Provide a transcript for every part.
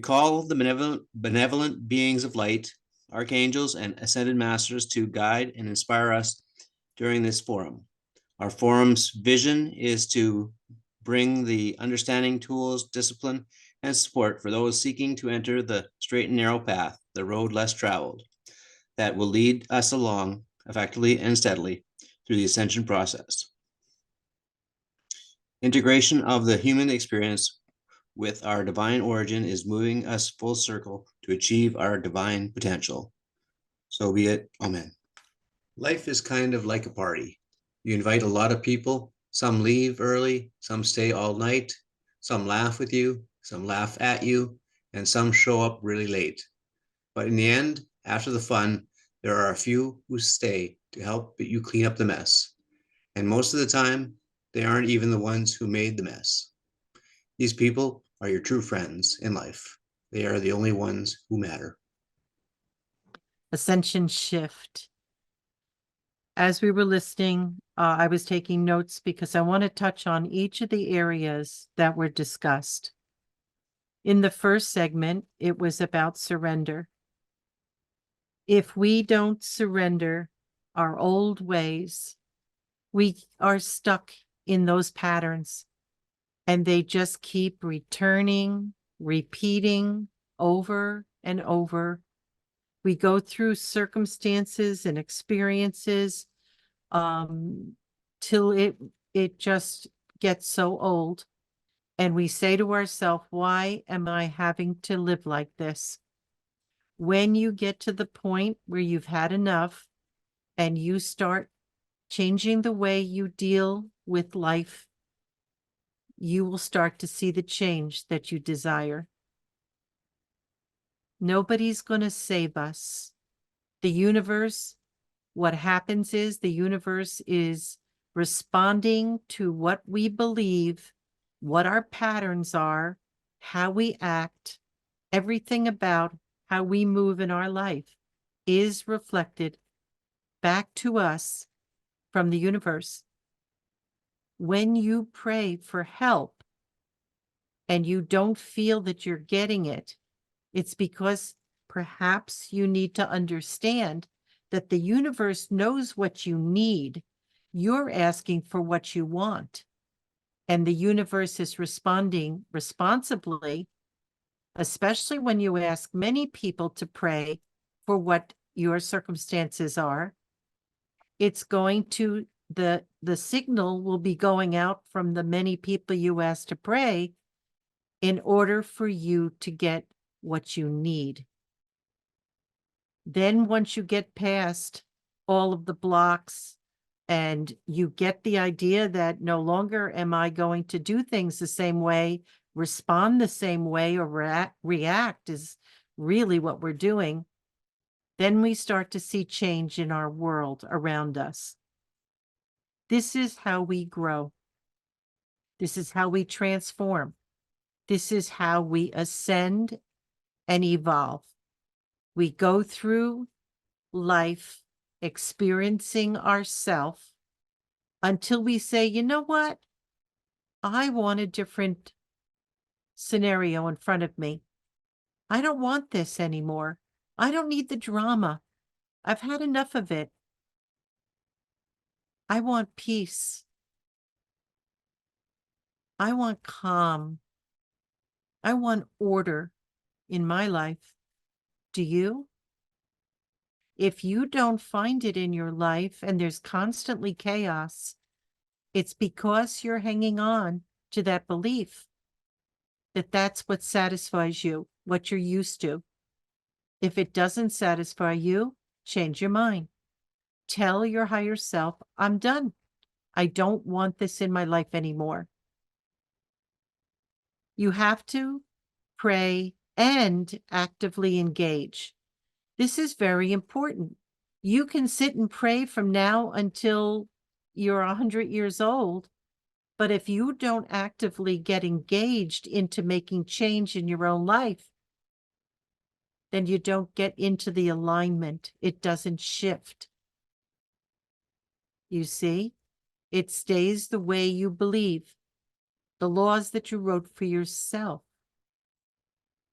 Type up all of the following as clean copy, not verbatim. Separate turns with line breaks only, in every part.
call the benevolent beings of light, archangels, and ascended masters to guide and inspire us during this forum. Our forum's vision is to bring the understanding, tools, discipline, and support for those seeking to enter the straight and narrow path, the road less traveled, that will lead us along effectively and steadily through the ascension process. Integration of the human experience with our divine origin is moving us full circle to achieve our divine potential. So be it. Amen. Life is kind of like a party. You invite a lot of people. Some leave early, some stay all night, some laugh with you, some laugh at you, and some show up really late. But in the end, after the fun, there are a few who stay to help you clean up the mess. And most of the time, they aren't even the ones who made the mess. These people are your true friends in life. They are the only ones who matter.
Ascension Shift. As we were listening, I was taking notes because I want to touch on each of the areas that were discussed. In the first segment, it was about surrender. If we don't surrender our old ways, we are stuck in those patterns, and they just keep returning, repeating over and over. We go through circumstances and experiences till it just gets so old. And we say to ourselves, why am I having to live like this? When you get to the point where you've had enough and you start changing the way you deal with life, you will start to see the change that you desire. Nobody's going to save us. The universe, what happens is the universe is responding to what we believe, what our patterns are, how we act, everything about how we move in our life is reflected back to us from the universe. When you pray for help and you don't feel that you're getting it, it's because perhaps you need to understand that the universe knows what you need. You're asking for what you want. And the universe is responding responsibly, especially when you ask many people to pray for what your circumstances are. It's going to, the signal will be going out from the many people you ask to pray in order for you to get what you need. Then once you get past all of the blocks and you get the idea that no longer am I going to do things the same way, respond the same way, or react is really what we're doing, then we start to see change in our world around us. This is how we grow. This is how we transform. This is how we ascend and evolve. We go through life experiencing ourself until we say, you know what? I want a different scenario in front of me. I don't want this anymore. I don't need the drama. I've had enough of it. I want peace. I want calm. I want order in my life. Do you? If you don't find it in your life and there's constantly chaos, it's because you're hanging on to that belief that that's what satisfies you, what you're used to. If it doesn't satisfy you, change your mind. Tell your higher self, I'm done. I don't want this in my life anymore. You have to pray and actively engage. This is very important. You can sit and pray from now until you're 100 years old, but if you don't actively get engaged into making change in your own life, then you don't get into the alignment. It doesn't shift. You see, it stays the way you believe, the laws that you wrote for yourself.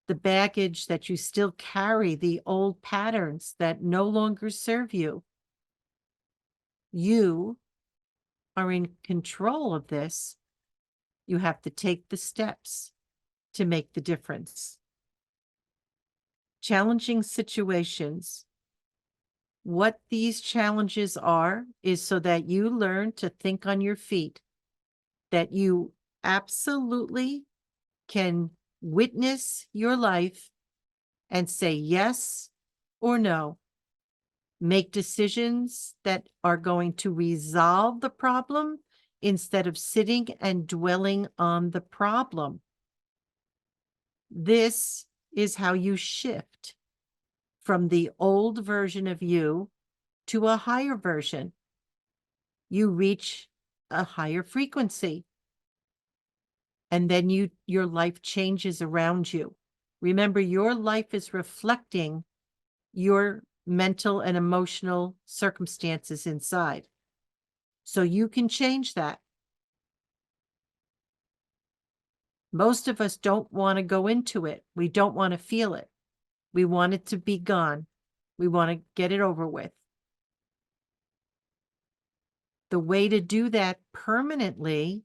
the baggage that you still carry, the old patterns that no longer serve you. You are in control of this. You have to take the steps to make the difference. Challenging situations. What these challenges are is so that you learn to think on your feet, that you absolutely can witness your life and say yes or no. Make decisions that are going to resolve the problem instead of sitting and dwelling on the problem. This is how you shift from the old version of you to a higher version. You reach a higher frequency, and then your life changes around you. Remember, your life is reflecting your mental and emotional circumstances inside. So you can change that. Most of us don't want to go into it. We don't want to feel it. We want it to be gone. We want to get it over with. The way to do that permanently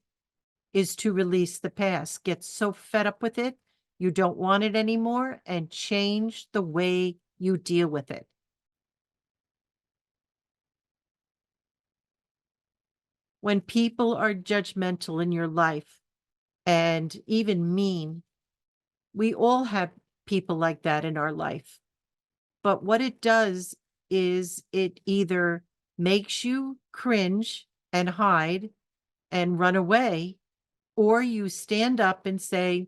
is to release the past. Get so fed up with it, you don't want it anymore, and change the way you deal with it. When people are judgmental in your life and even mean, we all have people like that in our life. But what it does is it either makes you cringe and hide and run away, or you stand up and say,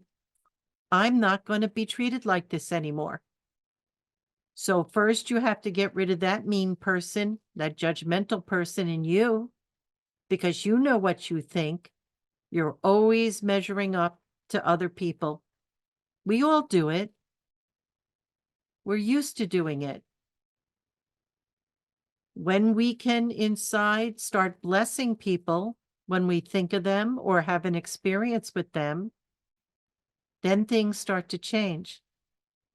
I'm not going to be treated like this anymore. So first you have to get rid of that mean person, that judgmental person in you, because you know what you think. You're always measuring up to other people. We all do it. We're used to doing it. When we can inside start blessing people when we think of them or have an experience with them, then things start to change.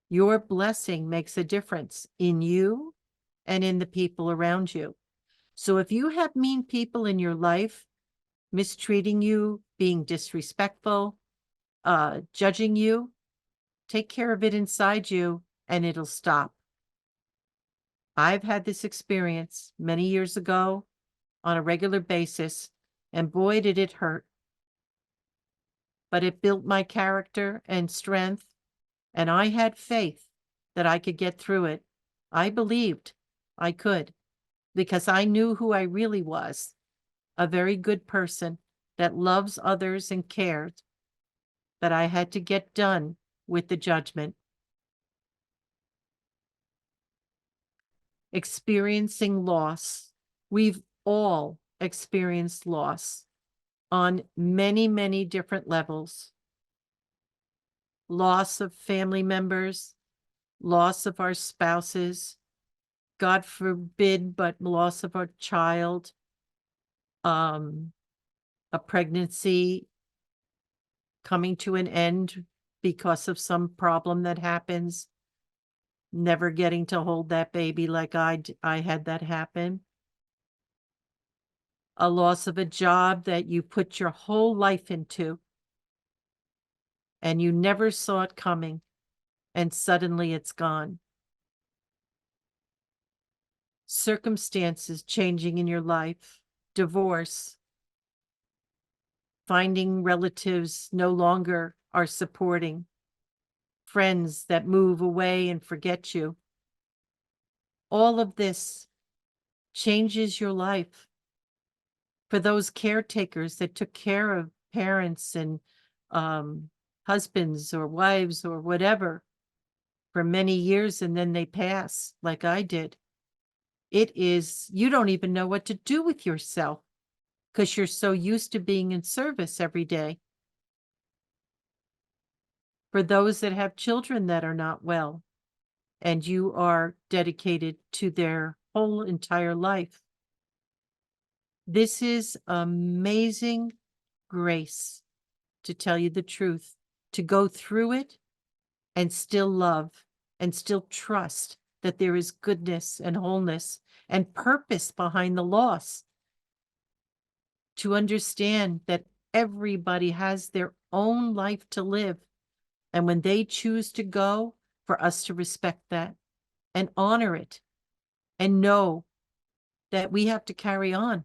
Your blessing makes a difference in you and in the people around you. So if you have mean people in your life, mistreating you, being disrespectful, judging you, take care of it inside you and it'll stop. I've had this experience many years ago on a regular basis, and boy, did it hurt. But it built my character and strength, and I had faith that I could get through it. I believed I could because I knew who I really was, a very good person that loves others and cares, but I had to get done with the judgment. Experiencing loss. We've all experienced loss on many, many different levels. Loss of family members, loss of our spouses, God forbid, but loss of our child, a pregnancy coming to an end because of some problem that happens, never getting to hold that baby like I had that happen. A loss of a job that you put your whole life into and you never saw it coming, and suddenly it's gone. Circumstances changing in your life, divorce, finding relatives no longer are supporting, friends that move away and forget you. All of this changes your life. For those caretakers that took care of parents and husbands or wives or whatever for many years and then they pass like I did, you don't even know what to do with yourself because you're so used to being in service every day. For those that have children that are not well and you are dedicated to their whole entire life, this is amazing grace, to tell you the truth, to go through it and still love and still trust that there is goodness and wholeness and purpose behind the loss. To understand that everybody has their own life to live. And when they choose to go, for us to respect that and honor it and know that we have to carry on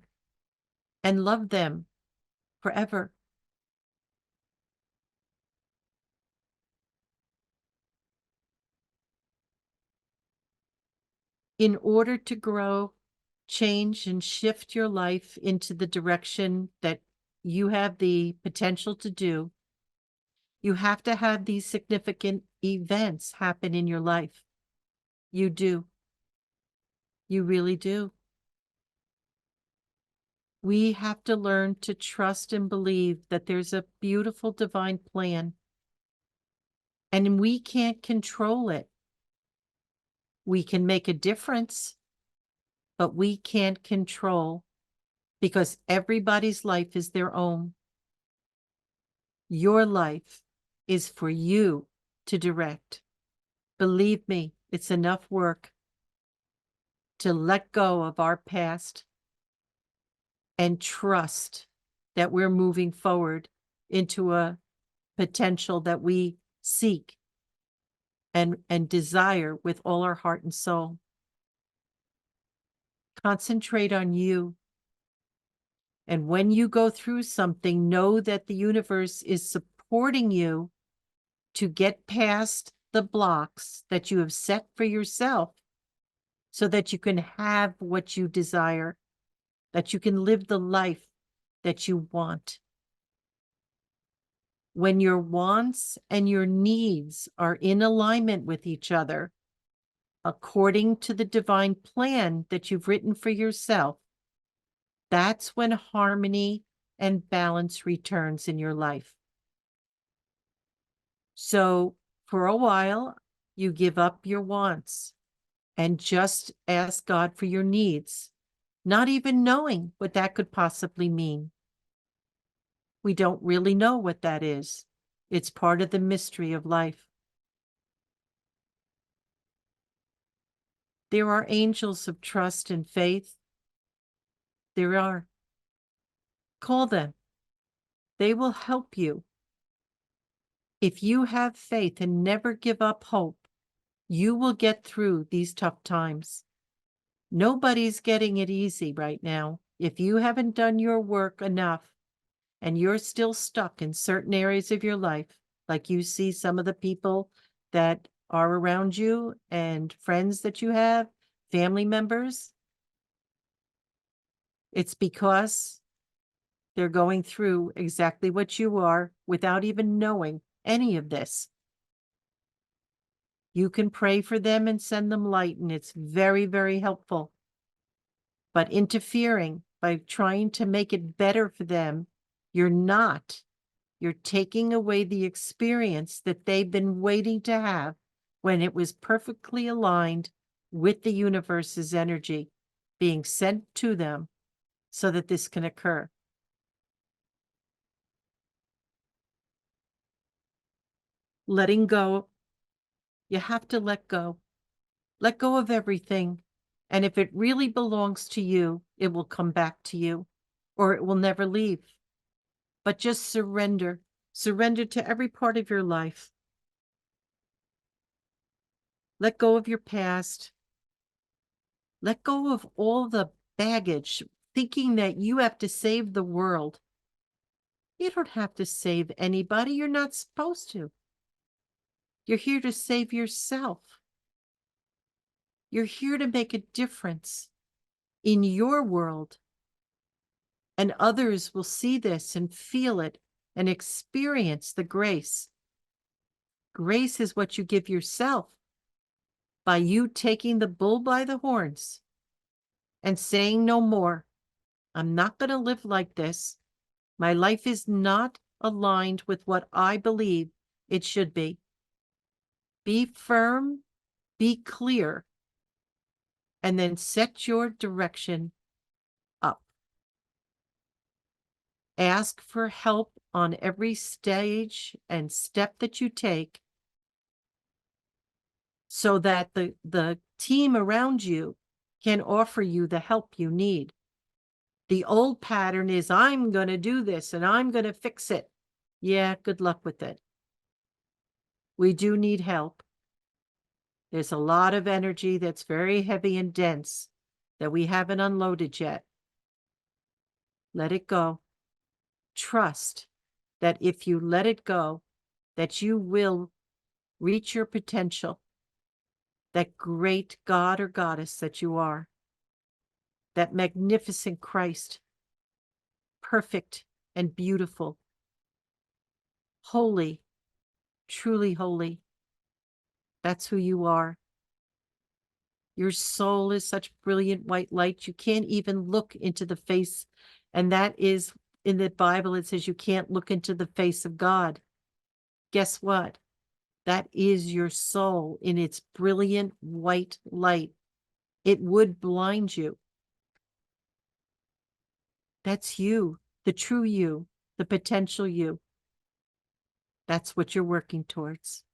and love them forever. In order to grow, change, and shift your life into the direction that you have the potential to do, you have to have these significant events happen in your life. You do. You really do. We have to learn to trust and believe that there's a beautiful divine plan, and we can't control it. We can make a difference, but we can't control, because everybody's life is their own. Your life is for you to direct. Believe me, it's enough work to let go of our past and trust that we're moving forward into a potential that we seek and desire with all our heart and soul. Concentrate on you. And when you go through something, know that the universe is supporting you to get past the blocks that you have set for yourself so that you can have what you desire, that you can live the life that you want. When your wants and your needs are in alignment with each other, according to the divine plan that you've written for yourself, that's when harmony and balance returns in your life. So for a while, you give up your wants and just ask God for your needs, not even knowing what that could possibly mean. We don't really know what that is. It's part of the mystery of life. There are angels of trust and faith. There are. Call them. They will help you. If you have faith and never give up hope, you will get through these tough times. Nobody's getting it easy right now. If you haven't done your work enough and you're still stuck in certain areas of your life, like you see some of the people that are around you and friends that you have, family members, it's because they're going through exactly what you are without even knowing any of this. You can pray for them and send them light, and it's very, very helpful. But interfering by trying to make it better for them, you're not. You're taking away the experience that they've been waiting to have when it was perfectly aligned with the universe's energy being sent to them so that this can occur. Letting go, you have to let go. Let go of everything. And if it really belongs to you, it will come back to you, or it will never leave. But just surrender. Surrender to every part of your life. Let go of your past. Let go of all the baggage, thinking that you have to save the world. You don't have to save anybody. You're not supposed to. You're here to save yourself. You're here to make a difference in your world. And others will see this and feel it and experience the grace. Grace is what you give yourself by you taking the bull by the horns and saying no more. I'm not going to live like this. My life is not aligned with what I believe it should be. Be firm, be clear, and then set your direction up. Ask for help on every stage and step that you take, so that the team around you can offer you the help you need. The old pattern is, I'm going to do this and I'm going to fix it. Yeah, good luck with it. We do need help. There's a lot of energy that's very heavy and dense that we haven't unloaded yet. Let it go. Trust that if you let it go, that you will reach your potential, that great God or goddess that you are, that magnificent Christ, perfect and beautiful, holy, truly holy. That's who you are. Your soul is such brilliant white light. You can't even look into the face. And that is in the Bible, it says you can't look into the face of God. Guess what? That is your soul in its brilliant white light. It would blind you. That's you, the true you, the potential you. That's what you're working towards.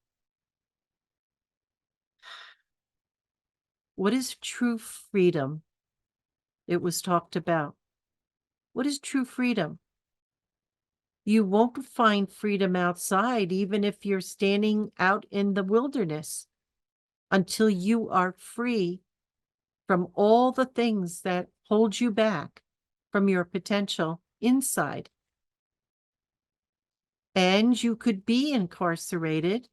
What is true freedom? It was talked about. What is true freedom? You won't find freedom outside, even if you're standing out in the wilderness, until you are free from all the things that hold you back from your potential inside. And you could be incarcerated,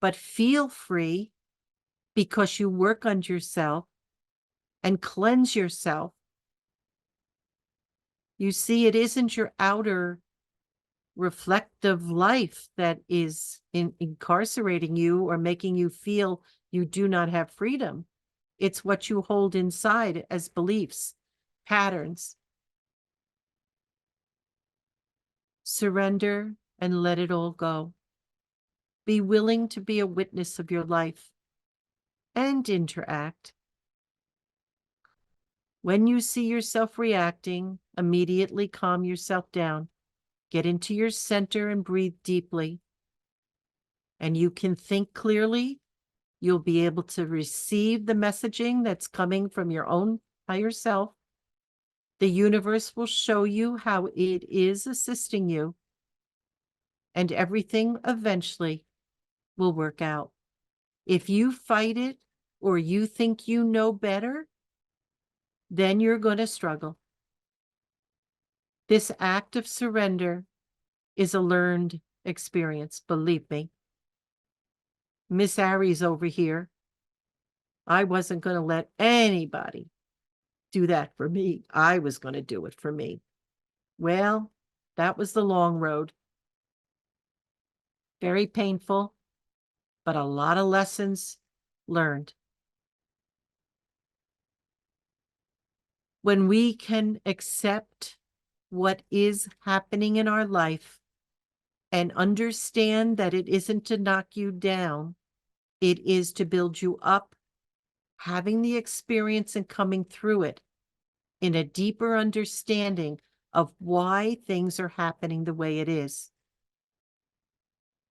but feel free because you work on yourself and cleanse yourself. You see, it isn't your outer reflective life that is incarcerating you or making you feel you do not have freedom. It's what you hold inside as beliefs, patterns. Surrender and let it all go. Be willing to be a witness of your life and interact. When you see yourself reacting, immediately calm yourself down. Get into your center and breathe deeply. And you can think clearly. You'll be able to receive the messaging that's coming from your own higher self. The universe will show you how it is assisting you. And everything eventually will work out. If you fight it or you think you know better, then you're going to struggle. This act of surrender is a learned experience, believe me. Miss Aries over here, I wasn't going to let anybody do that for me. I was going to do it for me. Well, that was the long road. Very painful, but a lot of lessons learned. When we can accept what is happening in our life and understand that it isn't to knock you down, it is to build you up, having the experience and coming through it in a deeper understanding of why things are happening the way it is.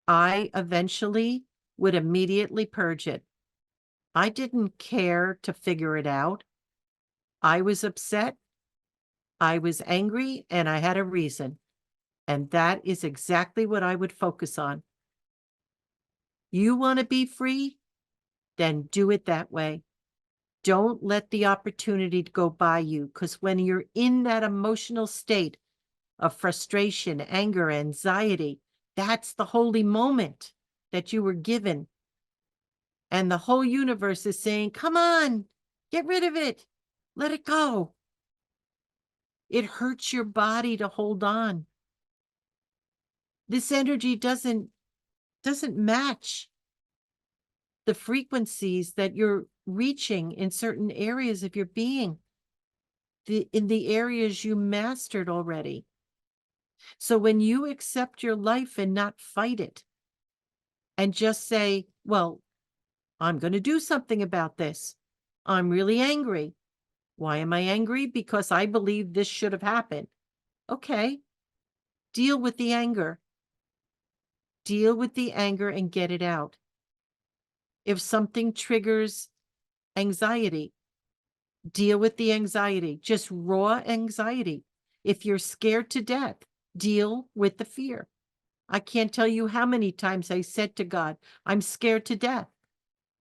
I eventually would immediately purge it. I didn't care to figure it out. I was upset, I was angry, and I had a reason. And that is exactly what I would focus on. You want to be free? Then do it that way. Don't let the opportunity go by you, because when you're in that emotional state of frustration, anger, anxiety, that's the holy moment that you were given. And the whole universe is saying, come on, get rid of it. Let it go. It hurts your body to hold on. This energy doesn't match the frequencies that you're reaching in certain areas of your being, in the areas you mastered already. So when you accept your life and not fight it and just say, well, I'm going to do something about this. I'm really angry. Why am I angry? Because I believe this should have happened. Okay. Deal with the anger. Deal with the anger and get it out. If something triggers anxiety, deal with the anxiety, just raw anxiety. If you're scared to death, deal with the fear. I can't tell you how many times I said to God, I'm scared to death.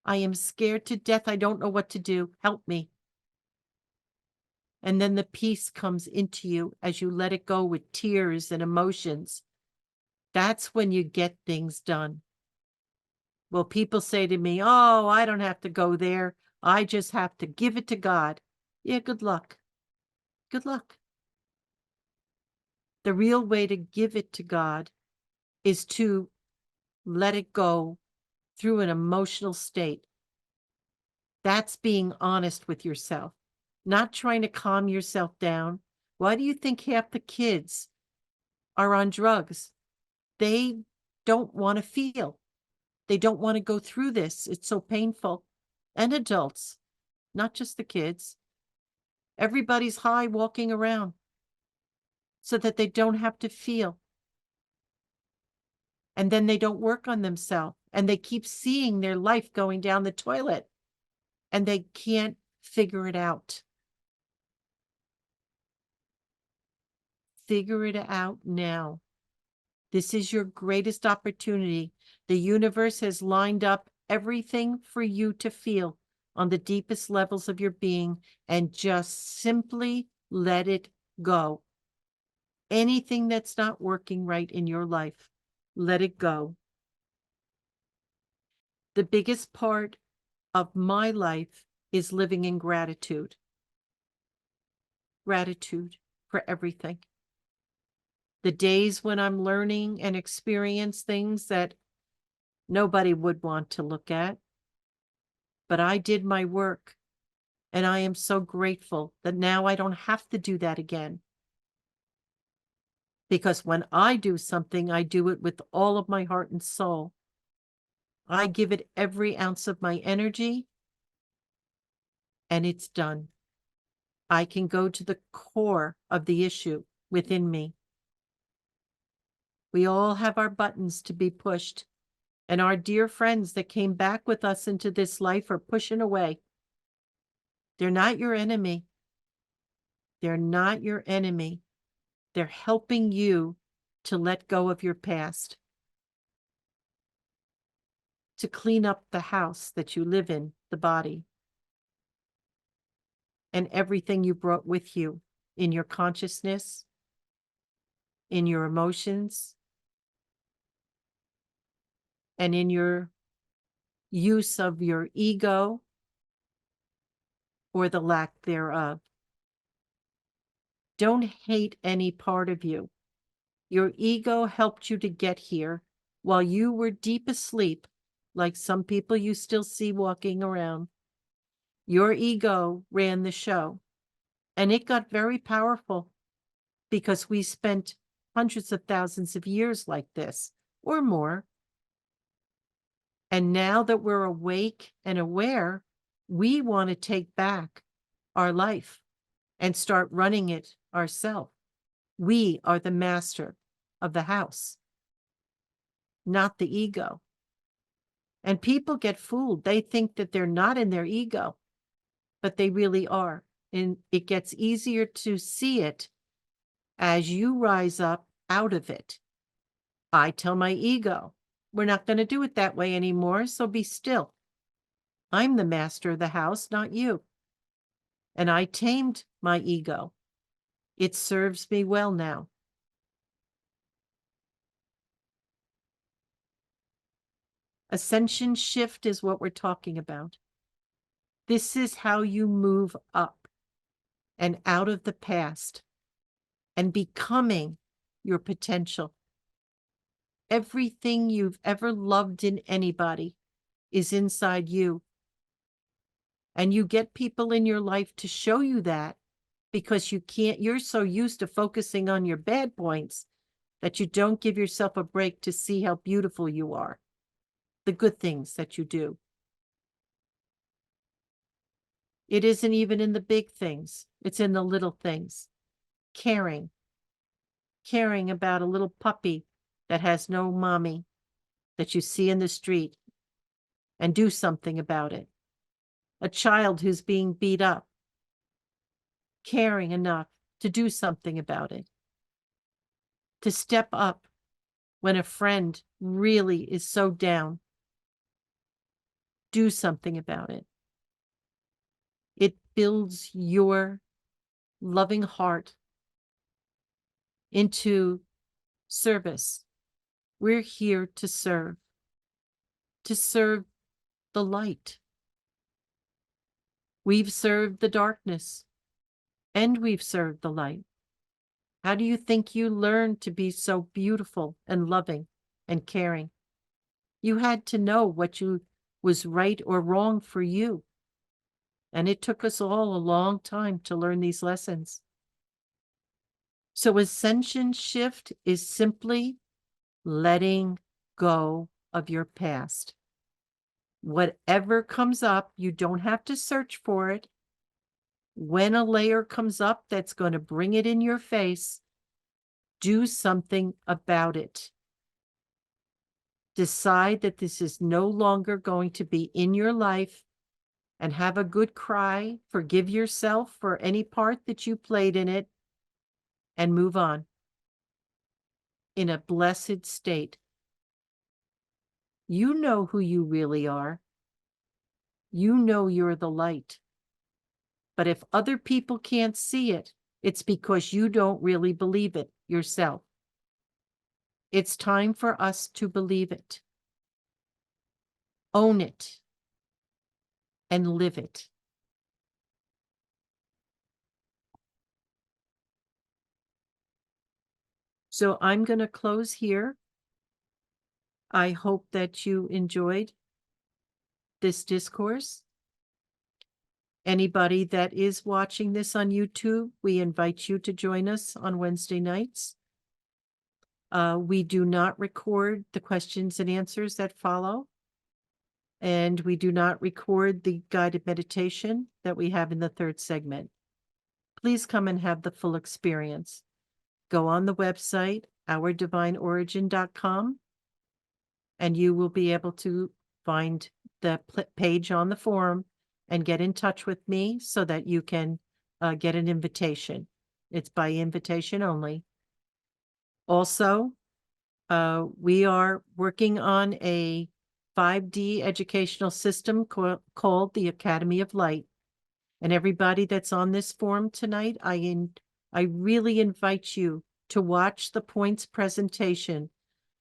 I am scared to death. I don't know what to do. Help me. And then the peace comes into you as you let it go with tears and emotions. That's when you get things done. Well, people say to me, oh, I don't have to go there. I just have to give it to God. Yeah, good luck. Good luck. The real way to give it to God is to let it go through an emotional state. That's being honest with yourself, not trying to calm yourself down. Why do you think half the kids are on drugs? They don't want to feel. They don't want to go through this. It's so painful. And adults, not just the kids. Everybody's high walking around so that they don't have to feel. And then they don't work on themselves and they keep seeing their life going down the toilet and they can't figure it out. Figure it out now. This is your greatest opportunity. The universe has lined up everything for you to feel on the deepest levels of your being and just simply let it go. Anything that's not working right in your life, let it go. The biggest part of my life is living in gratitude. Gratitude for everything. The days when I'm learning and experience things that nobody would want to look at. But I did my work, and I am so grateful that now I don't have to do that again. Because when I do something, I do it with all of my heart and soul. I give it every ounce of my energy, and it's done. I can go to the core of the issue within me. We all have our buttons to be pushed, and our dear friends that came back with us into this life are pushing away. They're not your enemy. They're not your enemy. They're helping you to let go of your past, to clean up the house that you live in, the body, and everything you brought with you in your consciousness, in your emotions, and in your use of your ego or the lack thereof. Don't hate any part of you. Your ego helped you to get here while you were deep asleep, like some people you still see walking around. Your ego ran the show, and it got very powerful because we spent hundreds of thousands of years like this or more. And now that we're awake and aware, we want to take back our life and start running it ourselves. We are the master of the house, not the ego. And people get fooled. They think that they're not in their ego, but they really are. And it gets easier to see it as you rise up out of it. I tell my ego, we're not going to do it that way anymore, so be still. I'm the master of the house, not you. And I tamed my ego. It serves me well now. Ascension shift is what we're talking about. This is how you move up and out of the past and becoming your potential. Everything you've ever loved in anybody is inside you. And you get people in your life to show you that because you're so used to focusing on your bad points that you don't give yourself a break to see how beautiful you are, the good things that you do. It isn't even in the big things. It's in the little things. Caring about a little puppy that has no mommy that you see in the street and do something about it. A child who's being beat up, caring enough to do something about it. To step up when a friend really is so down. Do something about it. It builds your loving heart into service. We're here to serve the light. We've served the darkness, and we've served the light. How do you think you learned to be so beautiful and loving and caring? You had to know what was right or wrong for you. And it took us all a long time to learn these lessons. So Ascension Shift is simply letting go of your past. Whatever comes up, you don't have to search for it. When a layer comes up that's going to bring it in your face, do something about it. Decide that this is no longer going to be in your life, and have a good cry. Forgive yourself for any part that you played in it, and move on in a blessed state. You know who you really are. You know you're the light. But if other people can't see it, it's because you don't really believe it yourself. It's time for us to believe it, own it, and live it. So I'm going to close here. I hope that you enjoyed this discourse. Anybody that is watching this on YouTube, we invite you to join us on Wednesday nights. We do not record the questions and answers that follow, and we do not record the guided meditation that we have in the third segment. Please come and have the full experience. Go on the website, ourdivineorigin.com, and you will be able to find the page on the forum and get in touch with me so that you can get an invitation. It's by invitation only. Also, we are working on a 5D educational system called the Academy of Light. And everybody that's on this forum tonight, I really invite you to watch the points presentation.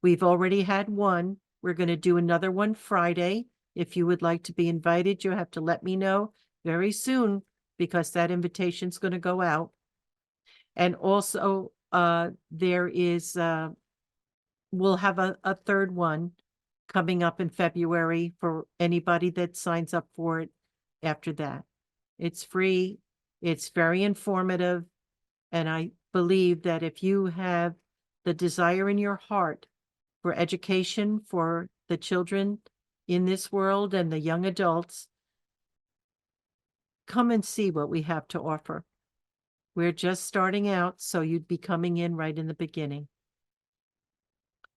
We've already had one. We're going to do another one Friday. If you would like to be invited, you have to let me know very soon, because that invitation is going to go out. And also, we'll have a third one coming up in February for anybody that signs up for it after that. It's free. It's very informative. And I believe that if you have the desire in your heart for education for the children in this world and the young adults, come and see what we have to offer. We're just starting out, so you'd be coming in right in the beginning.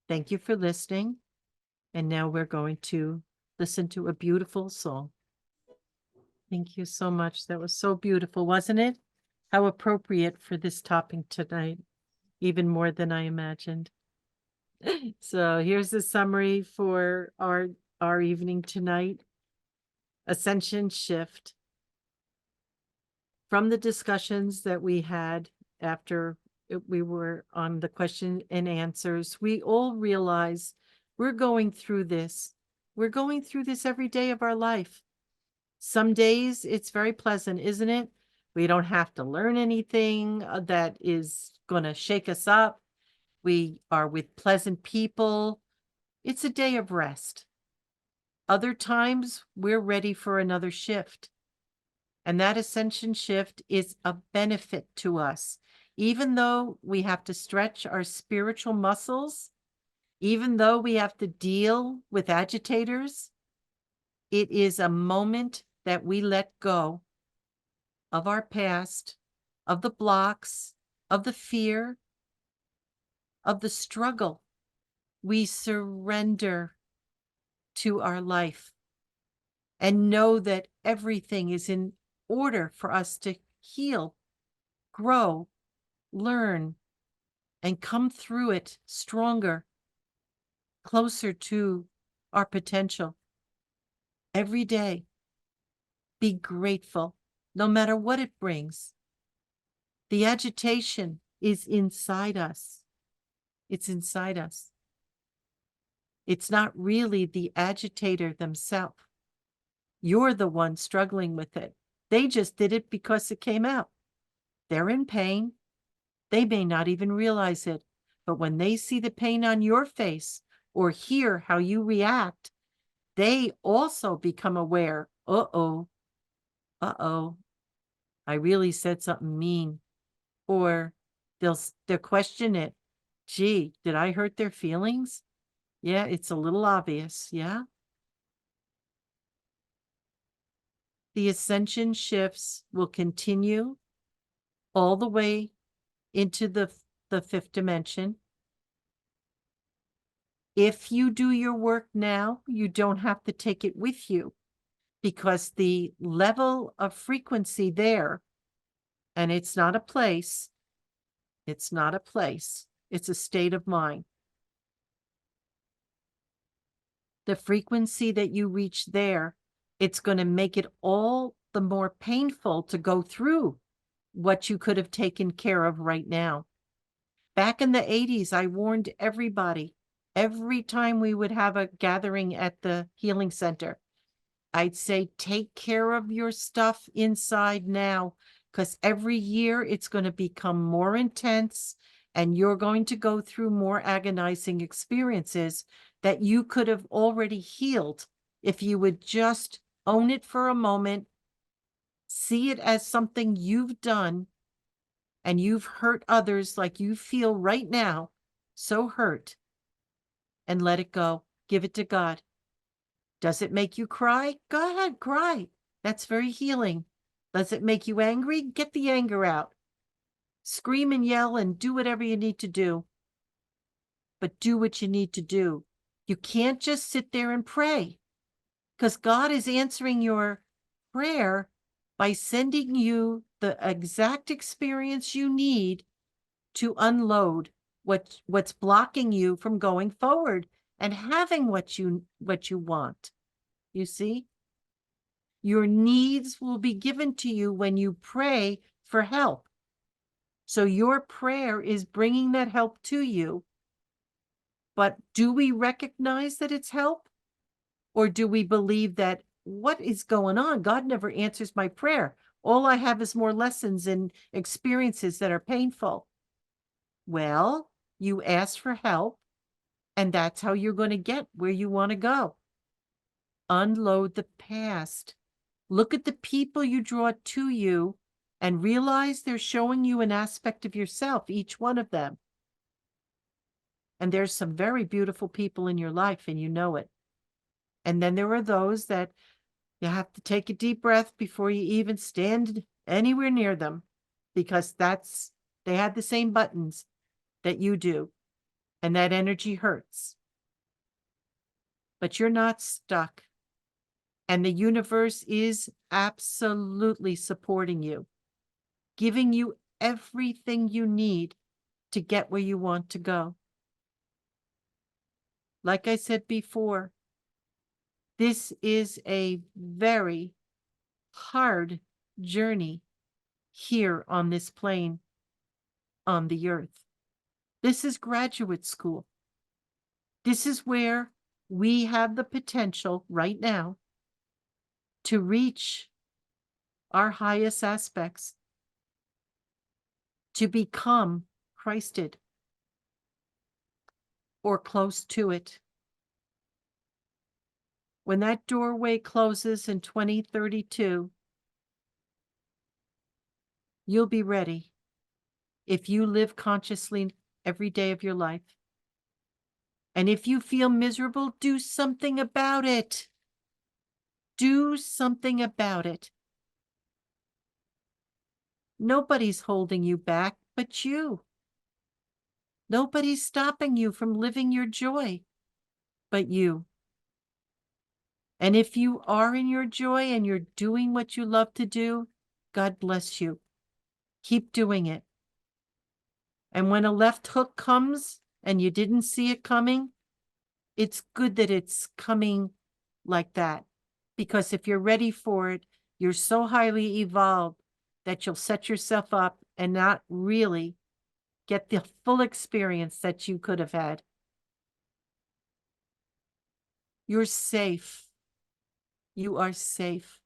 Thank you for listening. And now we're going to listen to a beautiful song. Thank you so much. That was so beautiful, wasn't it? How appropriate for this topic tonight, even more than I imagined. So here's the summary for our evening tonight. Ascension Shift. From the discussions that we had after we were on the question and answers, we all realize we're going through this. We're going through this every day of our life. Some days it's very pleasant, isn't it? We don't have to learn anything that is going to shake us up. We are with pleasant people. It's a day of rest. Other times we're ready for another shift. And that ascension shift is a benefit to us. Even though we have to stretch our spiritual muscles, even though we have to deal with agitators, it is a moment that we let go of our past, of the blocks, of the fear, of the struggle. We surrender to our life. and know that everything is in order for us to heal, grow, learn, and come through it stronger, closer to our potential. Every day, be grateful, no matter what it brings. The agitation is inside us. It's inside us. It's not really the agitator themselves. You're the one struggling with it. They just did it because it came out. They're in pain. They may not even realize it. But when they see the pain on your face or hear how you react, they also become aware. Uh-oh, I really said something mean. Or they'll question it. Gee, did I hurt their feelings? Yeah, it's a little obvious. Yeah. The ascension shifts will continue all the way into the fifth dimension. If you do your work now, you don't have to take it with you, because the level of frequency there, and it's not a place, it's not a place, it's a state of mind. The frequency that you reach there, it's going to make it all the more painful to go through what you could have taken care of right now. Back in the 80s, I warned everybody every time we would have a gathering at the healing center. I'd say, take care of your stuff inside now, because every year it's going to become more intense and you're going to go through more agonizing experiences that you could have already healed if you would just own it for a moment, see it as something you've done, and you've hurt others like you feel right now, so hurt, and let it go. Give it to God. Does it make you cry? Go ahead, cry. That's very healing. Does it make you angry? Get the anger out. Scream and yell and do whatever you need to do. But do what you need to do. You can't just sit there and pray, because God is answering your prayer by sending you the exact experience you need to unload what's blocking you from going forward and having what you want. You see? Your needs will be given to you when you pray for help. So your prayer is bringing that help to you. But do we recognize that it's help? Or do we believe that what is going on? God never answers my prayer. All I have is more lessons and experiences that are painful. Well, you ask for help, and that's how you're going to get where you want to go. Unload the past. Look at the people you draw to you and realize they're showing you an aspect of yourself, each one of them. And there's some very beautiful people in your life, and you know it. And then there are those that you have to take a deep breath before you even stand anywhere near them, because they had the same buttons that you do, and that energy hurts. But you're not stuck. And the universe is absolutely supporting you, giving you everything you need to get where you want to go. Like I said before, this is a very hard journey here on this plane, on the earth. This is graduate school. This is where we have the potential right now to reach our highest aspects, to become Christed or close to it. When that doorway closes in 2032, you'll be ready if you live consciously every day of your life. And if you feel miserable, do something about it. Do something about it. Nobody's holding you back but you. Nobody's stopping you from living your joy but you. And if you are in your joy and you're doing what you love to do, God bless you. Keep doing it. And when a left hook comes and you didn't see it coming, it's good that it's coming like that. Because if you're ready for it, you're so highly evolved that you'll set yourself up and not really get the full experience that you could have had. You're safe. You are safe.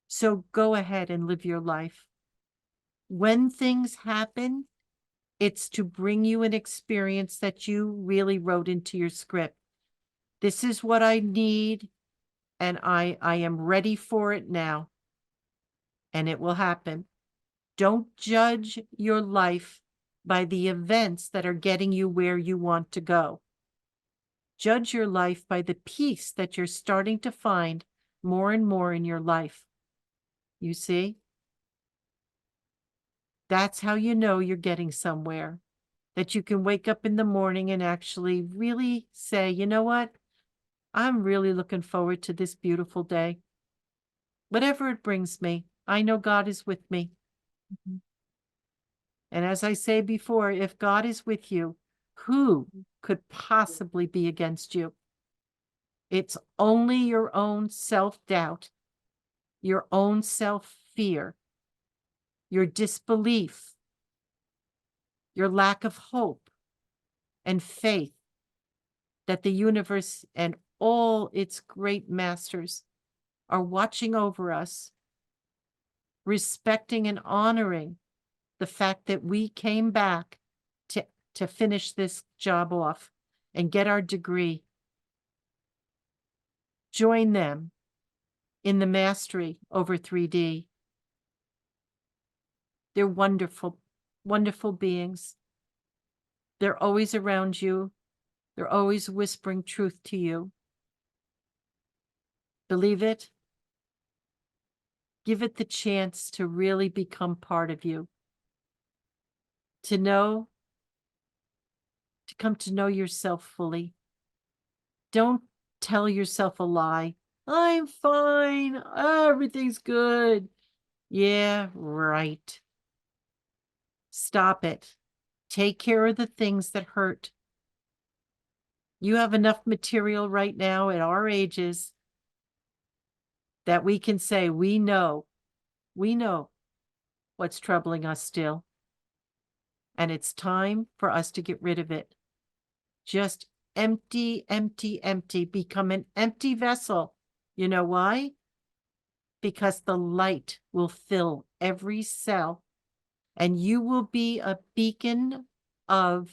So go ahead and live your life. When things happen, it's to bring you an experience that you really wrote into your script. This is what I need, and I am ready for it now. And it will happen. Don't judge your life by the events that are getting you where you want to go. Judge your life by the peace that you're starting to find more and more in your life. You see? That's how you know you're getting somewhere. That you can wake up in the morning and actually really say, you know what? I'm really looking forward to this beautiful day. Whatever it brings me, I know God is with me. And as I say before, if God is with you, who could possibly be against you? It's only your own self-doubt, your own self-fear, your disbelief, your lack of hope and faith that the universe and all its great masters are watching over us, respecting and honoring the fact that we came back to finish this job off and get our degree. Join them in the mastery over 3D. They're wonderful, wonderful beings. They're always around you. They're always whispering truth to you. Believe it. Give it the chance to really become part of you. To know, to come to know yourself fully. Don't tell yourself a lie. I'm fine. Everything's good. Yeah, right. Stop it. Take care of the things that hurt. You have enough material right now at our ages that we can say, we know what's troubling us still. And it's time for us to get rid of it. Just empty, empty, empty. Become an empty vessel. You know why? Because the light will fill every cell and you will be a beacon of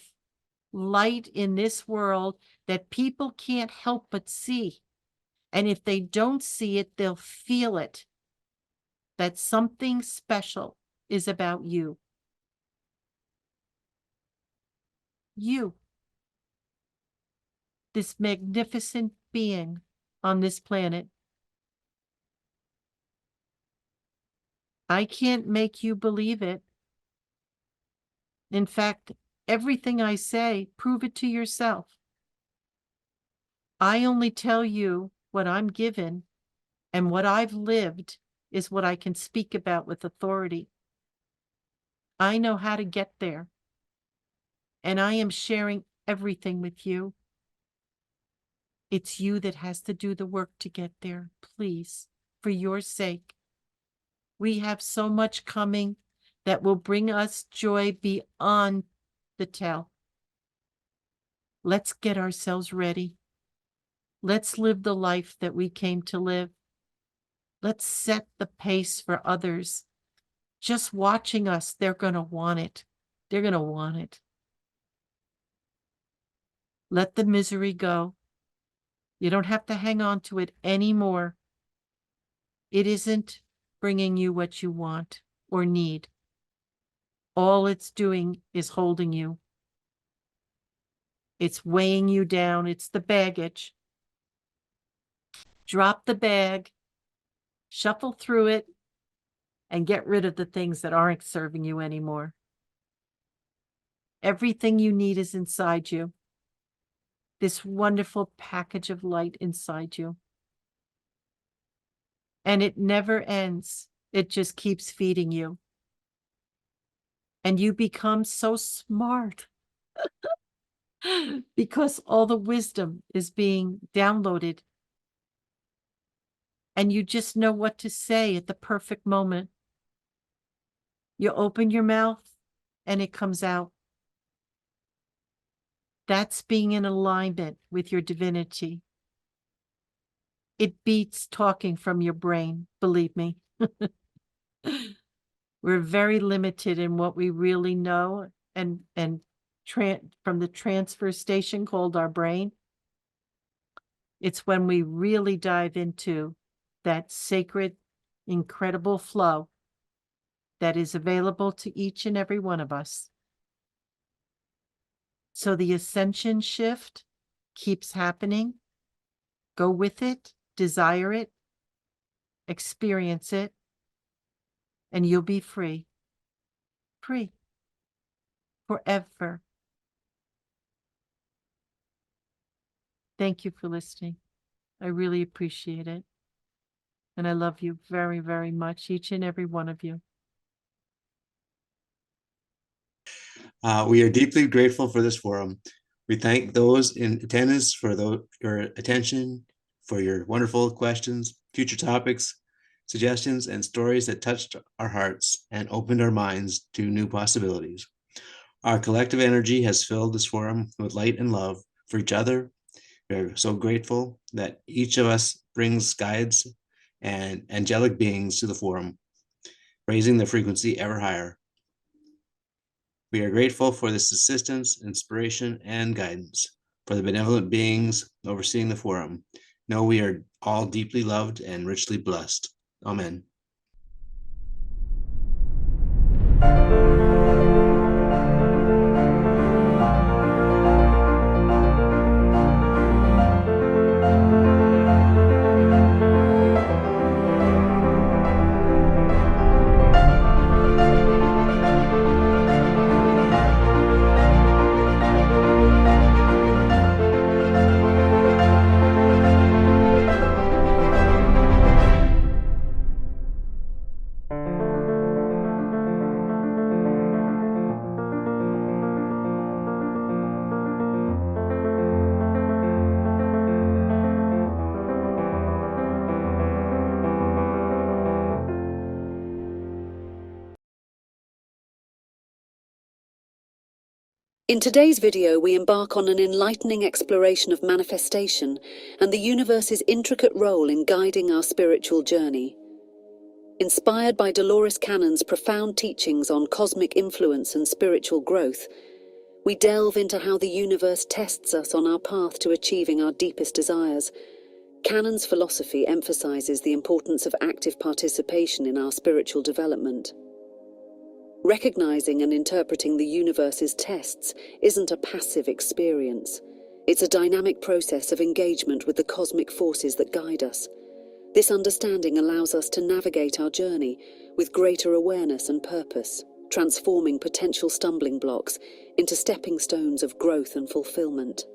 light in this world that people can't help but see. And if they don't see it, they'll feel it. That something special is about you. You. This magnificent being on this planet. I can't make you believe it. In fact, everything I say, prove it to yourself. I only tell you what I'm given, and what I've lived is what I can speak about with authority. I know how to get there, and I am sharing everything with you. It's you that has to do the work to get there, please, for your sake. We have so much coming that will bring us joy beyond the tell. Let's get ourselves ready. Let's live the life that we came to live. Let's set the pace for others. Just watching us, they're going to want it. They're going to want it. Let the misery go. You don't have to hang on to it anymore. It isn't bringing you what you want or need. All it's doing is holding you. It's weighing you down. It's the baggage. Drop the bag, shuffle through it, and get rid of the things that aren't serving you anymore. Everything you need is inside you. this wonderful package of light inside you. And it never ends. It just keeps feeding you. And you become so smart because all the wisdom is being downloaded. And you just know what to say at the perfect moment. You open your mouth and it comes out. That's being in alignment with your divinity. It beats talking from your brain, believe me. We're very limited in what we really know, and from the transfer station called our brain. It's when we really dive into that sacred, incredible flow that is available to each and every one of us. So the ascension shift keeps happening. Go with it, desire it, experience it, and you'll be free. Free. Forever. Thank you for listening. I really appreciate it. And I love you very, very much, each and every one of you.
We are deeply grateful for this forum. We thank those in attendance for your attention, for your wonderful questions, future topics, suggestions, and stories that touched our hearts and opened our minds to new possibilities. Our collective energy has filled this forum with light and love for each other. We're so grateful that each of us brings guides and angelic beings to the forum, raising the frequency ever higher. We are grateful for this assistance, inspiration, and guidance, for the benevolent beings overseeing the forum. Know we are all deeply loved and richly blessed. Amen.
In today's video, we embark on an enlightening exploration of manifestation and the universe's intricate role in guiding our spiritual journey. Inspired by Dolores Cannon's profound teachings on cosmic influence and spiritual growth, we delve into how the universe tests us on our path to achieving our deepest desires. Cannon's philosophy emphasizes the importance of active participation in our spiritual development. Recognizing and interpreting the universe's tests isn't a passive experience. It's a dynamic process of engagement with the cosmic forces that guide us. This understanding allows us to navigate our journey with greater awareness and purpose, transforming potential stumbling blocks into stepping stones of growth and fulfillment.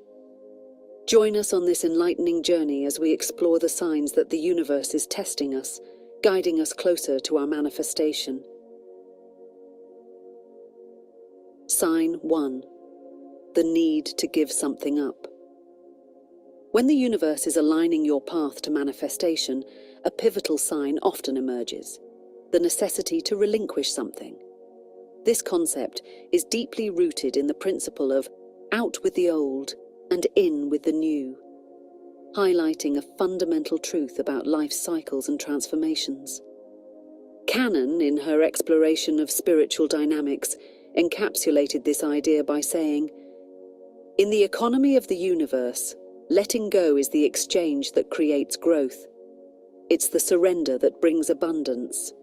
Join us on this enlightening journey as we explore the signs that the universe is testing us, guiding us closer to our manifestation. Sign 1. The need to give something up. When the universe is aligning your path to manifestation, a pivotal sign often emerges: the necessity to relinquish something. This concept is deeply rooted in the principle of out with the old and in with the new, highlighting a fundamental truth about life's cycles and transformations. Cannon, in her exploration of spiritual dynamics, encapsulated this idea by saying, "In the economy of the universe, letting go is the exchange that creates growth. It's the surrender that brings abundance."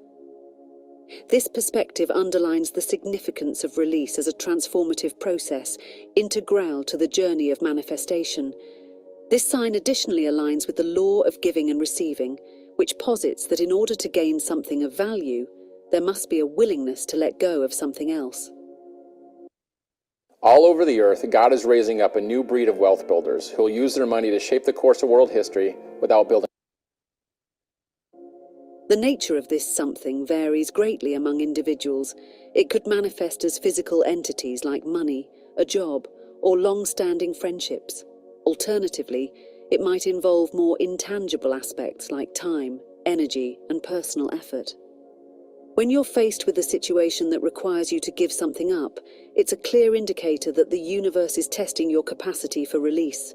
This perspective underlines the significance of release as a transformative process, integral to the journey of manifestation. This sign additionally aligns with the law of giving and receiving, which posits that in order to gain something of value, there must be a willingness to let go of something else.
All over the earth, God is raising up a new breed of wealth builders who will use their money to shape the course of world history without building.
The nature of this something varies greatly among individuals. It could manifest as physical entities like money, a job, or long-standing friendships. Alternatively, it might involve more intangible aspects like time, energy, and personal effort. When you're faced with a situation that requires you to give something up, it's a clear indicator that the universe is testing your capacity for release.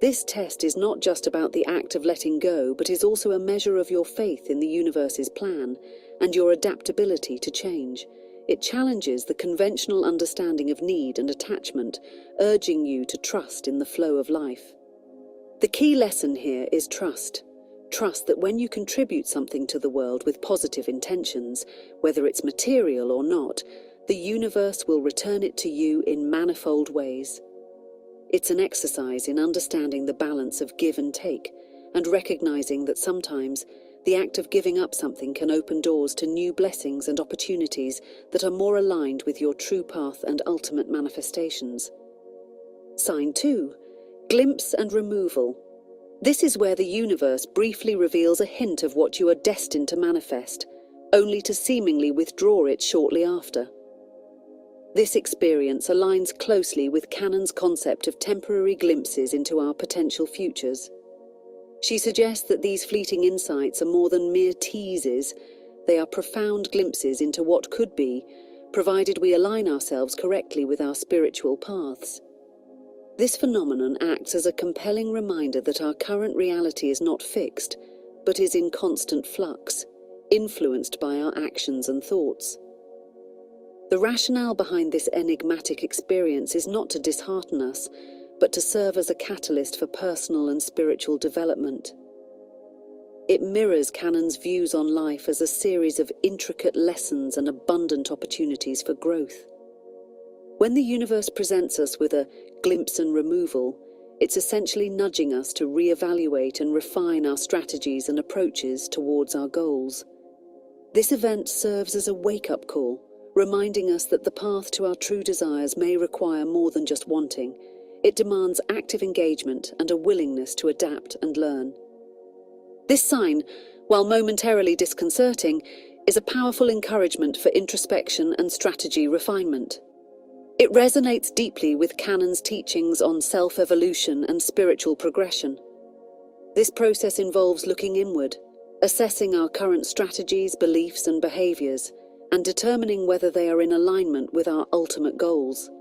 This test is not just about the act of letting go, but is also a measure of your faith in the universe's plan and your adaptability to change. It challenges the conventional understanding of need and attachment, urging you to trust in the flow of life. The key lesson here is trust. Trust that when you contribute something to the world with positive intentions, whether it's material or not, the universe will return it to you in manifold ways. It's an exercise in understanding the balance of give and take, and recognizing that sometimes the act of giving up something can open doors to new blessings and opportunities that are more aligned with your true path and ultimate manifestations. Sign 2. Glimpse and removal. This is where the universe briefly reveals a hint of what you are destined to manifest, only to seemingly withdraw it shortly after. This experience aligns closely with Canon's concept of temporary glimpses into our potential futures. She suggests that these fleeting insights are more than mere teases. They are profound glimpses into what could be, provided we align ourselves correctly with our spiritual paths. This phenomenon acts as a compelling reminder that our current reality is not fixed, but is in constant flux, influenced by our actions and thoughts. The rationale behind this enigmatic experience is not to dishearten us, but to serve as a catalyst for personal and spiritual development. It mirrors Canon's views on life as a series of intricate lessons and abundant opportunities for growth. When the universe presents us with a glimpse and removal, it's essentially nudging us to reevaluate and refine our strategies and approaches towards our goals. This event serves as a wake-up call, reminding us that the path to our true desires may require more than just wanting. It demands active engagement and a willingness to adapt and learn. This sign, while momentarily disconcerting, is a powerful encouragement for introspection and strategy refinement. It resonates deeply with Canon's teachings on self-evolution and spiritual progression. This process involves looking inward, assessing our current strategies, beliefs, and behaviors, and determining whether they are in alignment with our ultimate goals.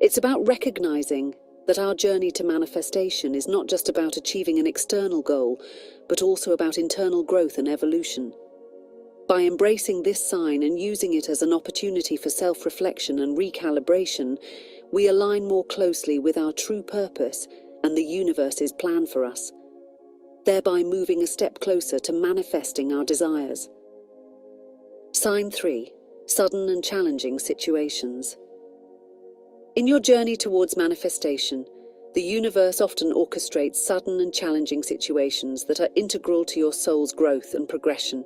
It's about recognizing that our journey to manifestation is not just about achieving an external goal, but also about internal growth and evolution. By embracing this sign and using it as an opportunity for self-reflection and recalibration, we align more closely with our true purpose and the universe's plan for us, thereby moving a step closer to manifesting our desires. Sign 3. Sudden and challenging situations. In your journey towards manifestation, the universe often orchestrates sudden and challenging situations that are integral to your soul's growth and progression.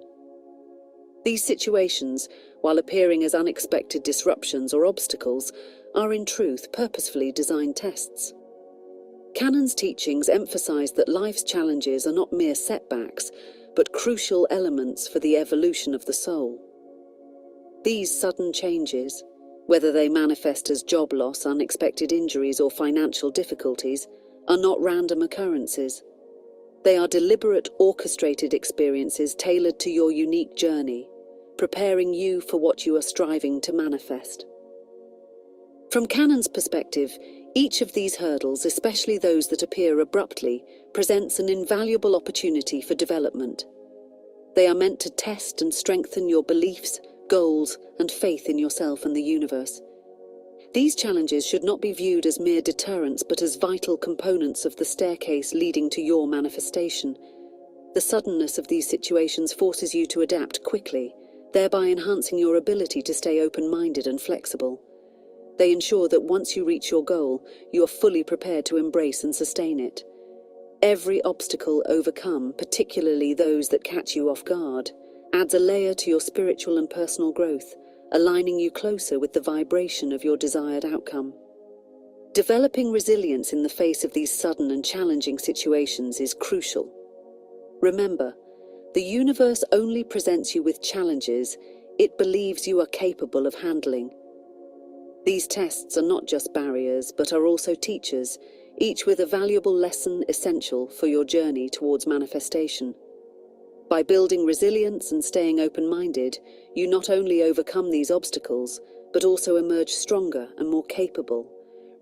These situations, while appearing as unexpected disruptions or obstacles, are in truth purposefully designed tests. Canon's teachings emphasize that life's challenges are not mere setbacks, but crucial elements for the evolution of the soul. These sudden changes, whether they manifest as job loss, unexpected injuries, or financial difficulties, are not random occurrences. They are deliberate, orchestrated experiences tailored to your unique journey, preparing you for what you are striving to manifest. From Canon's perspective, each of these hurdles, especially those that appear abruptly, presents an invaluable opportunity for development. They are meant to test and strengthen your beliefs, goals, and faith in yourself and the universe. These challenges should not be viewed as mere deterrents, but as vital components of the staircase leading to your manifestation. The suddenness of these situations forces you to adapt quickly, thereby enhancing your ability to stay open-minded and flexible. They ensure that once you reach your goal, you are fully prepared to embrace and sustain it. Every obstacle overcome, particularly those that catch you off guard, adds a layer to your spiritual and personal growth, aligning you closer with the vibration of your desired outcome. Developing resilience in the face of these sudden and challenging situations is crucial. Remember, the universe only presents you with challenges it believes you are capable of handling. These tests are not just barriers, but are also teachers, each with a valuable lesson essential for your journey towards manifestation. By building resilience and staying open-minded, you not only overcome these obstacles, but also emerge stronger and more capable,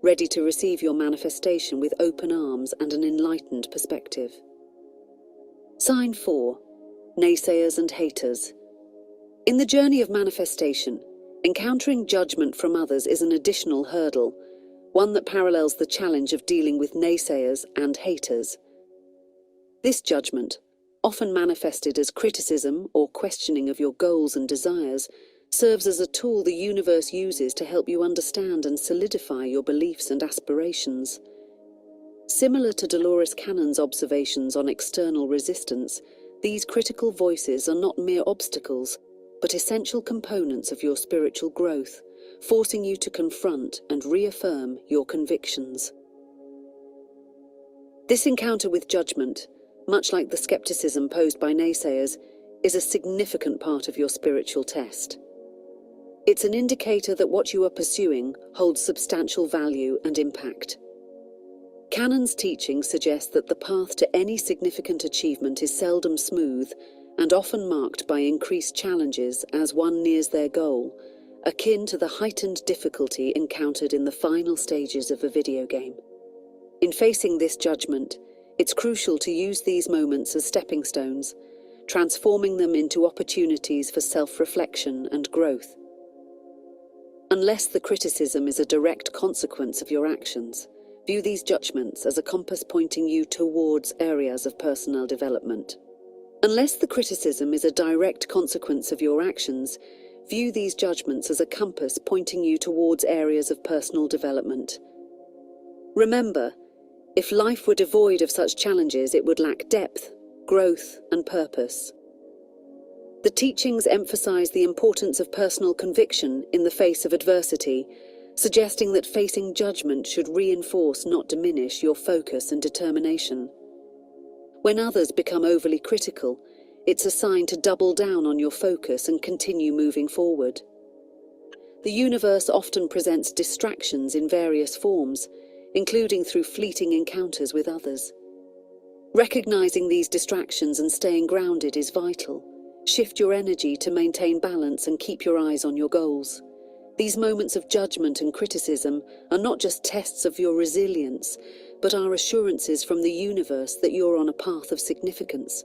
ready to receive your manifestation with open arms and an enlightened perspective. Sign 4. Naysayers and haters. In the journey of manifestation, encountering judgment from others is an additional hurdle, one that parallels the challenge of dealing with naysayers and haters. This judgment, often manifested as criticism or questioning of your goals and desires, serves as a tool the universe uses to help you understand and solidify your beliefs and aspirations. Similar to Dolores Cannon's observations on external resistance, these critical voices are not mere obstacles, but essential components of your spiritual growth, forcing you to confront and reaffirm your convictions. This encounter with judgment, much like the skepticism posed by naysayers, is a significant part of your spiritual test. It's an indicator that what you are pursuing holds substantial value and impact. Cannon's teaching suggests that the path to any significant achievement is seldom smooth and often marked by increased challenges as one nears their goal, akin to the heightened difficulty encountered in the final stages of a video game. In facing this judgment, it's crucial to use these moments as stepping stones, transforming them into opportunities for self-reflection and growth. Unless the criticism is a direct consequence of your actions, view these judgments as a compass pointing you towards areas of personal development. Unless the criticism is a direct consequence of your actions, view these judgments as a compass pointing you towards areas of personal development. Remember, if life were devoid of such challenges, it would lack depth, growth, and purpose. The teachings emphasize the importance of personal conviction in the face of adversity, suggesting that facing judgment should reinforce, not diminish, your focus and determination. When others become overly critical, it's a sign to double down on your focus and continue moving forward. The universe often presents distractions in various forms, including through fleeting encounters with others. Recognizing these distractions and staying grounded is vital. Shift your energy to maintain balance and keep your eyes on your goals. These moments of judgment and criticism are not just tests of your resilience, but are assurances from the universe that you're on a path of significance.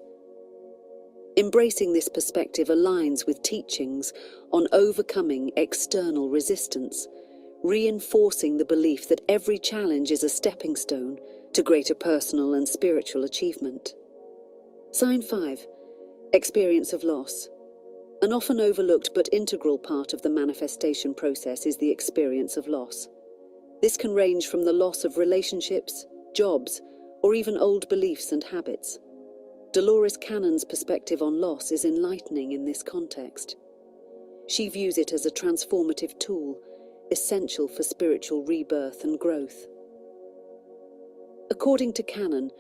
Embracing this perspective aligns with teachings on overcoming external resistance, reinforcing the belief that every challenge is a stepping stone to greater personal and spiritual achievement. Sign 5. Experience of loss. An often overlooked but integral part of the manifestation process is the experience of loss. This can range from the loss of relationships, jobs, or even old beliefs and habits. Dolores Cannon's perspective on loss is enlightening in this context. She views it as a transformative tool, essential for spiritual rebirth and growth. According to Cannon,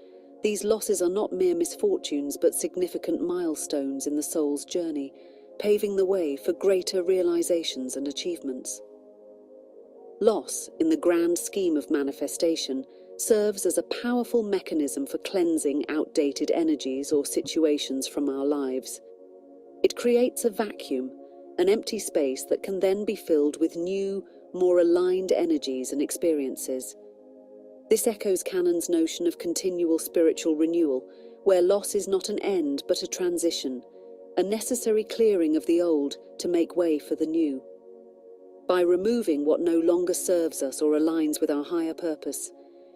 these losses are not mere misfortunes but significant milestones in the soul's journey, paving the way for greater realizations and achievements. Loss, in the grand scheme of manifestation, serves as a powerful mechanism for cleansing outdated energies or situations from our lives. It creates a vacuum, an empty space that can then be filled with new, more aligned energies and experiences. This echoes Cannon's notion of continual spiritual renewal, where loss is not an end but a transition, a necessary clearing of the old to make way for the new. By removing what no longer serves us or aligns with our higher purpose,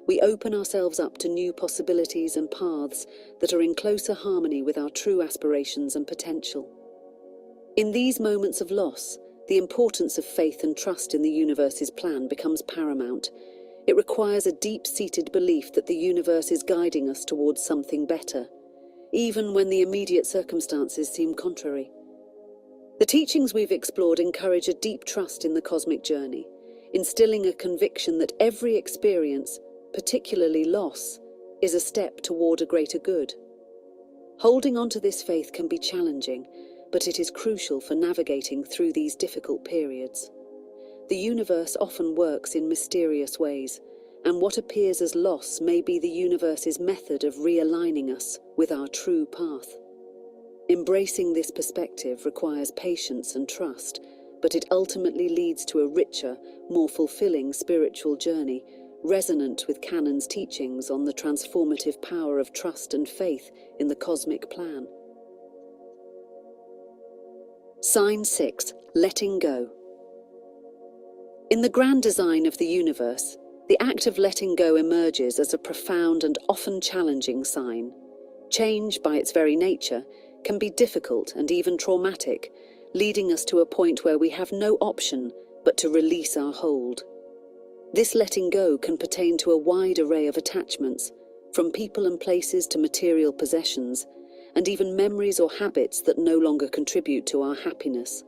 we open ourselves up to new possibilities and paths that are in closer harmony with our true aspirations and potential. In these moments of loss, the importance of faith and trust in the universe's plan becomes paramount. It requires a deep-seated belief that the universe is guiding us towards something better, even when the immediate circumstances seem contrary. The teachings we've explored encourage a deep trust in the cosmic journey, instilling a conviction that every experience, particularly loss, is a step toward a greater good. Holding on to this faith can be challenging, but it is crucial for navigating through these difficult periods. The universe often works in mysterious ways, and what appears as loss may be the universe's method of realigning us with our true path. Embracing this perspective requires patience and trust, but it ultimately leads to a richer, more fulfilling spiritual journey, resonant with Canon's teachings on the transformative power of trust and faith in the cosmic plan. Sign 6. Letting go. In the grand design of the universe, the act of letting go emerges as a profound and often challenging sign. Change, by its very nature, can be difficult and even traumatic, leading us to a point where we have no option but to release our hold. This letting go can pertain to a wide array of attachments, from people and places to material possessions, and even memories or habits that no longer contribute to our happiness.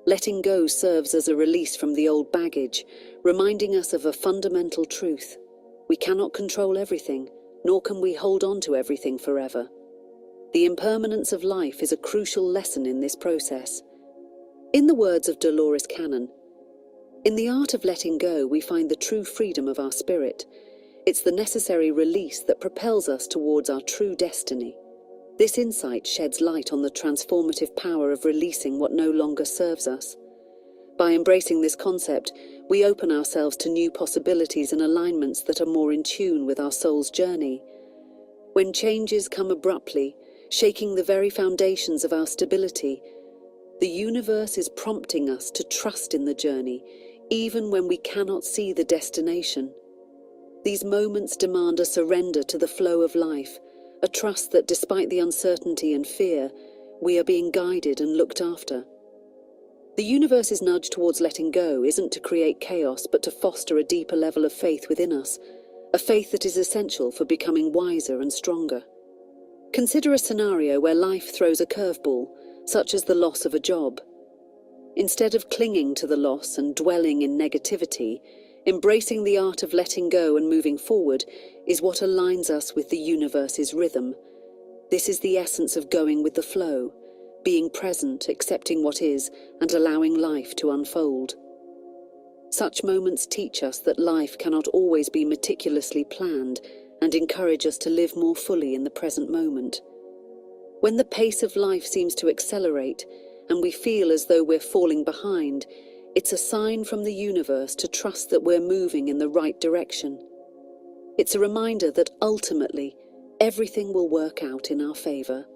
Letting go serves as a release from the old baggage, reminding us of a fundamental truth. We cannot control everything, nor can we hold on to everything forever. The impermanence of life is a crucial lesson in this process. In the words of Dolores Cannon, "In the art of letting go, we find the true freedom of our spirit. It's the necessary release that propels us towards our true destiny." This insight sheds light on the transformative power of releasing what no longer serves us. By embracing this concept, we open ourselves to new possibilities and alignments that are more in tune with our soul's journey. When changes come abruptly, shaking the very foundations of our stability, the universe is prompting us to trust in the journey, even when we cannot see the destination. These moments demand a surrender to the flow of life, a trust that despite the uncertainty and fear, we are being guided and looked after. The universe's nudge towards letting go isn't to create chaos, but to foster a deeper level of faith within us, a faith that is essential for becoming wiser and stronger. Consider a scenario where life throws a curveball, such as the loss of a job. Instead of clinging to the loss and dwelling in negativity, embracing the art of letting go and moving forward is what aligns us with the universe's rhythm. This is the essence of going with the flow, being present, accepting what is, and allowing life to unfold. Such moments teach us that life cannot always be meticulously planned and encourage us to live more fully in the present moment. When the pace of life seems to accelerate and we feel as though we're falling behind, it's a sign from the universe to trust that we're moving in the right direction. It's a reminder that ultimately, everything will work out in our favor.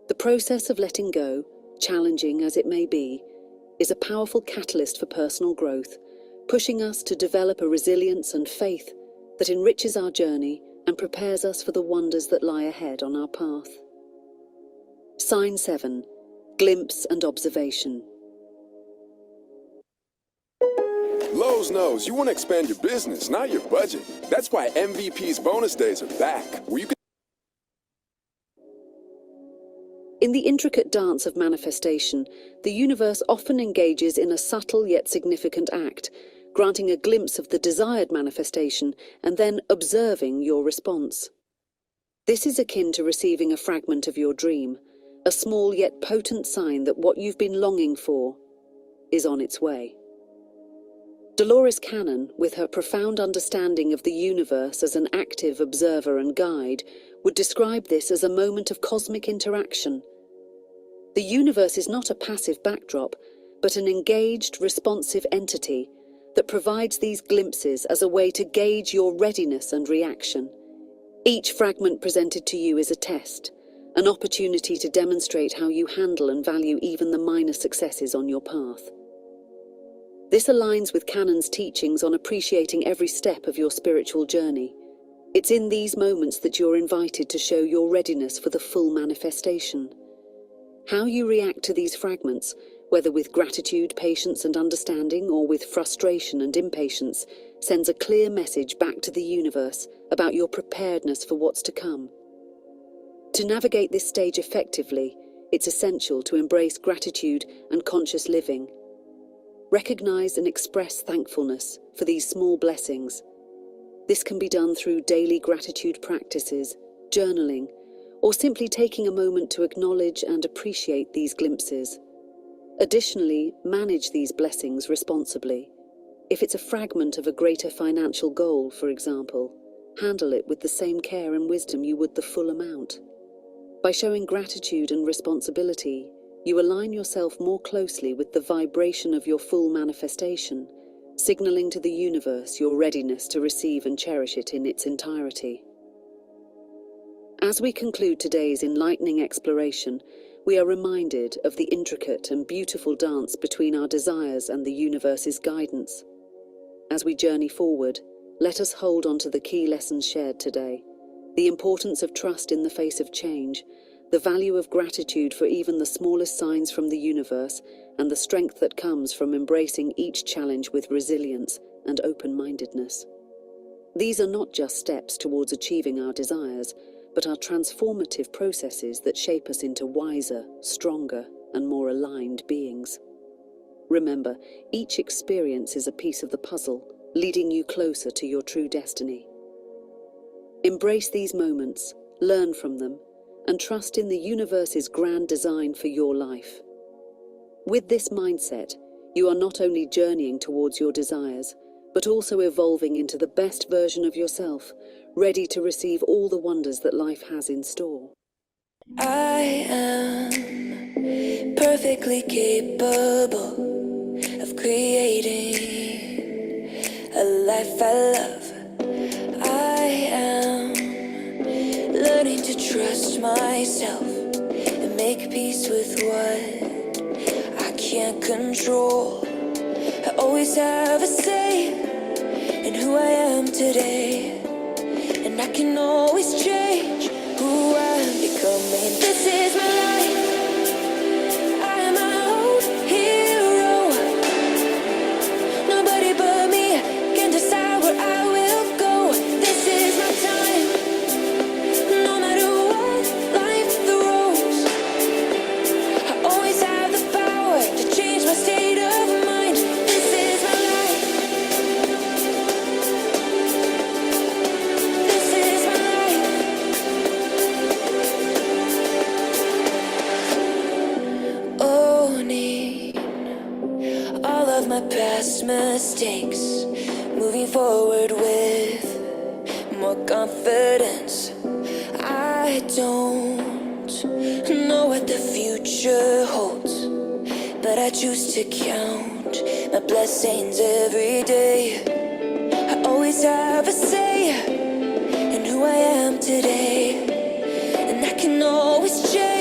The process of letting go, challenging as it may be, is a powerful catalyst for personal growth, pushing us to develop a resilience and faith that enriches our journey and prepares us for the wonders that lie ahead on our path. Sign 7. Glimpse and observation.
Lowe's knows you want to expand your business, not your budget. That's why MVP's bonus days are back, where you can...
In the intricate dance of manifestation, the universe often engages in a subtle yet significant act, granting a glimpse of the desired manifestation and then observing your response. This is akin to receiving a fragment of your dream, a small yet potent sign that what you've been longing for is on its way. Dolores Cannon, with her profound understanding of the universe as an active observer and guide, would describe this as a moment of cosmic interaction. The universe is not a passive backdrop, but an engaged, responsive entity that provides these glimpses as a way to gauge your readiness and reaction. Each fragment presented to you is a test, an opportunity to demonstrate how you handle and value even the minor successes on your path. This aligns with Canon's teachings on appreciating every step of your spiritual journey. It's in these moments that you're invited to show your readiness for the full manifestation. How you react to these fragments, whether with gratitude, patience, and understanding, or with frustration and impatience, sends a clear message back to the universe about your preparedness for what's to come. To navigate this stage effectively, it's essential to embrace gratitude and conscious living. Recognize and express thankfulness for these small blessings. This can be done through daily gratitude practices, journaling, or simply taking a moment to acknowledge and appreciate these glimpses. Additionally, manage these blessings responsibly. If it's a fragment of a greater financial goal, for example, handle it with the same care and wisdom you would the full amount. By showing gratitude and responsibility, you align yourself more closely with the vibration of your full manifestation, signaling to the universe your readiness to receive and cherish it in its entirety. As we conclude today's enlightening exploration, we are reminded of the intricate and beautiful dance between our desires and the universe's guidance. As we journey forward, let us hold on to the key lessons shared today: the importance of trust in the face of change, the value of gratitude for even the smallest signs from the universe, and the strength that comes from embracing each challenge with resilience and open-mindedness. These are not just steps towards achieving our desires, but are transformative processes that shape us into wiser, stronger, and more aligned beings. Remember, each experience is a piece of the puzzle, leading you closer to your true destiny. Embrace these moments, learn from them, and trust in the universe's grand design for your life. With this mindset, you are not only journeying towards your desires, but also evolving into the best version of yourself, ready to receive all the wonders that life has in store.
I am perfectly capable of creating a life I love. I am learning to trust myself and make peace with what I can't control. I always have a say in who I am today, and I can always change who I'm becoming. This is my life. I am my own hero. Nobody but me can decide where I will go. This is my time. No matter what life throws, I always have the power to change my state of mind. This is my life. This is my life. Owning all of my past mistakes, moving forward with more confidence. I don't know what the future holds, but I choose to count my blessings every day. I always have a say in who I am today, and I can always change